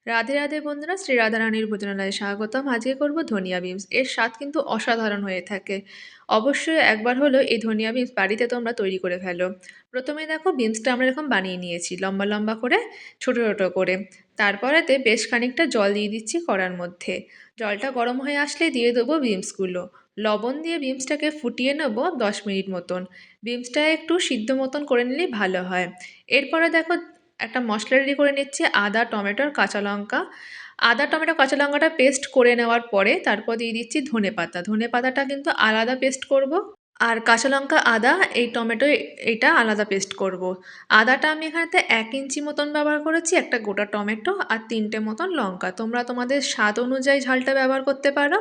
রাধে রাধে বন্ধুরা, শ্রী রাধারানীর ভোজনালয়ে স্বাগতম। আজকে করব ধনিয়া বিনস। এর স্বাদ কিন্তু অসাধারণ হয়ে থাকে। অবশ্যই একবার হলেও এই ধনিয়া বিনস বাড়িতে তোমরা তৈরি করে ফেলো। প্রথমে দেখো, বিনসটা আমরা এরকম বানিয়ে নিয়েছি লম্বা লম্বা করে, ছোট ছোট করে। তারপরেতে বেশ খানিকটা জল দিয়ে দিচ্ছি কড়ার মধ্যে। জলটা গরম হয়ে আসলে দিয়ে দেবো বিনসগুলো। লবণ দিয়ে বিনসটাকে ফুটিয়ে নেবো 10 মিনিট মতন। বিনসটা একটু সিদ্ধ মতন করে নিলেই ভালো হয়। এরপরে দেখো, একটা মশলা রেডি করে নিচ্ছি। আদা, টমেটো আর কাঁচা লঙ্কা। আদা, টমেটো, কাঁচা লঙ্কাটা পেস্ট করে নেওয়ার পরে তারপর দিয়ে দিচ্ছি ধনেপাতা। ধনেপাতাটা কিন্তু আলাদা পেস্ট করব। আর কাঁচা লঙ্কা, আদা, এই টমেটো, এটা আলাদা পেস্ট করব। আদাটা আমি এখানেতে 1 ইঞ্চি মতন ব্যবহার করেছি, একটা গোটা টমেটো আর 3টে মতন লঙ্কা। তোমরা তোমাদের স্বাদ অনুযায়ী ঝালটা ব্যবহার করতে পারো।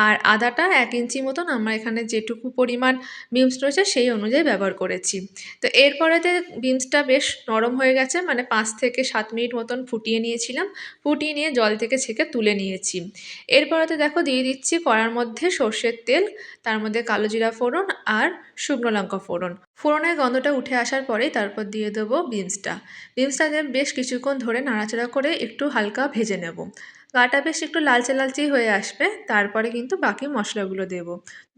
আর আদাটা 1 ইঞ্চি মতন আমরা এখানে যেটুকু পরিমাণ বিনস রয়েছে সেই অনুযায়ী ব্যবহার করেছি। তো এরপরেতে বিনসটা বেশ নরম হয়ে গেছে, মানে 5 থেকে 7 মিনিট মতন ফুটিয়ে নিয়েছিলাম। ফুটিয়ে নিয়ে জল থেকে ছেঁকে তুলে নিয়েছি। এরপরেতে দেখো দিয়ে দিচ্ছি কড়ার মধ্যে সর্ষের তেল, তার মধ্যে কালো জিরা ফোড়ন আর শুকনো লঙ্কা ফোড়ন। ফোড়নের গন্ধটা উঠে আসার পরেই তারপর দিয়ে দেবো বিনসটা। বিনসটা দিয়ে বেশ কিছুক্ষণ ধরে নাড়াচাড়া করে একটু হালকা ভেজে নেব। গাটা বেশ একটু লালচে লালচেই হয়ে আসবে, তারপরে কিন্তু বাকি মশলাগুলো দেব।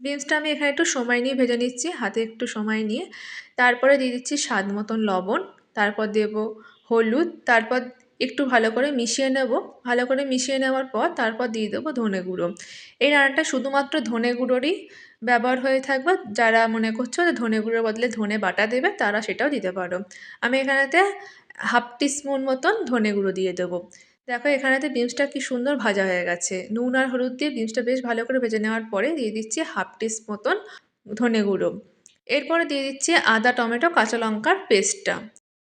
বিনসটা আমি এখানে একটু সময় নিয়ে ভেজে নিচ্ছি, হাতে একটু সময় নিয়ে। তারপরে দিয়ে দিচ্ছি স্বাদ মতন লবণ, তারপর দেব হলুদ, তারপর একটু ভালো করে মিশিয়ে নেব। ভালো করে মিশিয়ে নেওয়ার পর তারপর দিয়ে দেবো ধনে গুঁড়ো। এই রান্নাটা শুধুমাত্র ধনে গুঁড়োরই ব্যবহার হয়ে থাকবে। যারা মনে করছো যে ধনে গুঁড়োর বদলে ধনে বাটা দেবে, তারা সেটাও দিতে পারো। আমি এখানেতে 1/2 টিস্পুন মতন ধনে গুঁড়ো দিয়ে দেবো। দেখো এখানেতে বিনসটা কি সুন্দর ভাজা হয়ে গেছে। নুন আর হলুদ দিয়ে বিনসটা বেশ ভালো করে ভেজে নেওয়ার পরে দিয়ে দিচ্ছি 1/2 টিস্পুন মতন ধনে গুঁড়ো। এরপরে দিয়ে দিচ্ছি আদা, টমেটো, কাঁচা লঙ্কার পেস্টটা।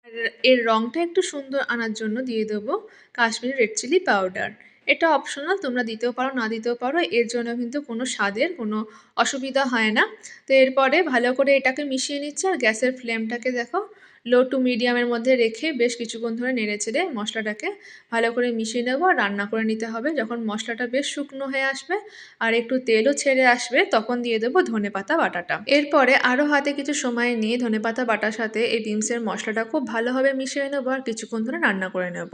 আর এর রঙটা একটু সুন্দর আনার জন্য দিয়ে দেবো কাশ্মীরি রেড চিলি পাউডার। এটা অপশনাল, তোমরা দিতেও পারো না দিতেও পারো, এর জন্য কিন্তু কোনো স্বাদের কোনো অসুবিধা হয় না। তো এরপরে ভালো করে এটাকে মিশিয়ে নিচ্ছে, আর গ্যাসের ফ্লেমটাকে দেখো লো টু মিডিয়ামের মধ্যে রেখে বেশ কিছুক্ষণ ধরে নেড়ে চেড়ে মশলাটাকে ভালো করে মিশিয়ে নেবো আর রান্না করে নিতে হবে। যখন মশলাটা বেশ শুকনো হয়ে আসবে আর একটু তেলও ছেড়ে আসবে, তখন দিয়ে দেবো ধনেপাতা বাটাটা। এরপরে আরও হাতে কিছু সময় নিয়ে ধনেপাতা বাটার সাথে এই বিনসের মশলাটা খুব ভালোভাবে মিশিয়ে নেবো আর কিছুক্ষণ ধরে রান্না করে নেব।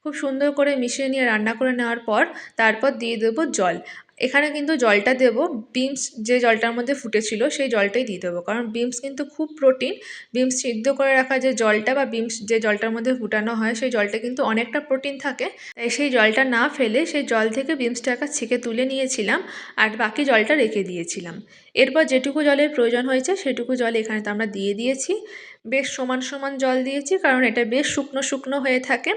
খুব সুন্দর করে মিশিয়ে নিয়ে রান্না করে নেওয়ার পর তারপর দিয়ে দেবো জল। এখানে কিন্তু জলটা দেবো বিনস যে জলটার মধ্যে ফুটেছিল সেই জলটাই দিয়ে দেবো, কারণ বিনস কিন্তু খুব প্রোটিন। বিনস সিদ্ধ করে রাখা যে জলটা বা বিনস যে জলটার মধ্যে ফুটানো হয় সেই জলটা কিন্তু অনেকটা প্রোটিন থাকে। তাই সেই জলটা না ফেলে সেই জল থেকে বিনসটাকে ছেঁকে তুলে নিয়েছিলাম আর বাকি জলটা রেখে দিয়েছিলাম। এরপর যেটুকু জলের প্রয়োজন হয়েছে সেটুকু জল এখানে তো আমরা দিয়ে দিয়েছি। বেশ সমান সমান জল দিয়েছি, কারণ এটা বেশ শুকনো শুকনো হয়ে থাকে।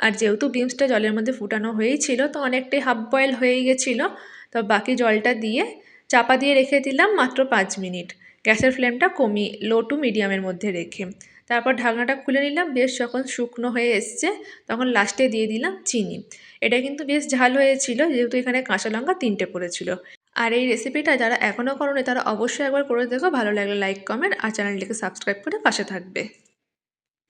আর যেহেতু বিনসটা জলের মধ্যে ফুটানো হয়েই ছিল, তো অনেকটাই হাফ বয়েল হয়েই গেছিলো। তো বাকি জলটা দিয়ে চাপা দিয়ে রেখে দিলাম মাত্র 5 মিনিট, গ্যাসের ফ্লেমটা কমিয়ে লো টু মিডিয়ামের মধ্যে রেখে। তারপর ঢাকনাটা খুলে নিলাম। বেশ যখন শুকনো হয়ে এসছে তখন লাস্টে দিয়ে দিলাম চিনি। এটা কিন্তু বেশ ঝাল হয়েছিল, যেহেতু এখানে কাঁচা লঙ্কা 3টে পড়েছিল। আর এই রেসিপিটা যারা এখনও করোনি তারা অবশ্যই একবার করে দেখো। ভালো লাগলে লাইক, কমেন্ট আর চ্যানেলটিকে সাবস্ক্রাইব করে পাশে থাকবে।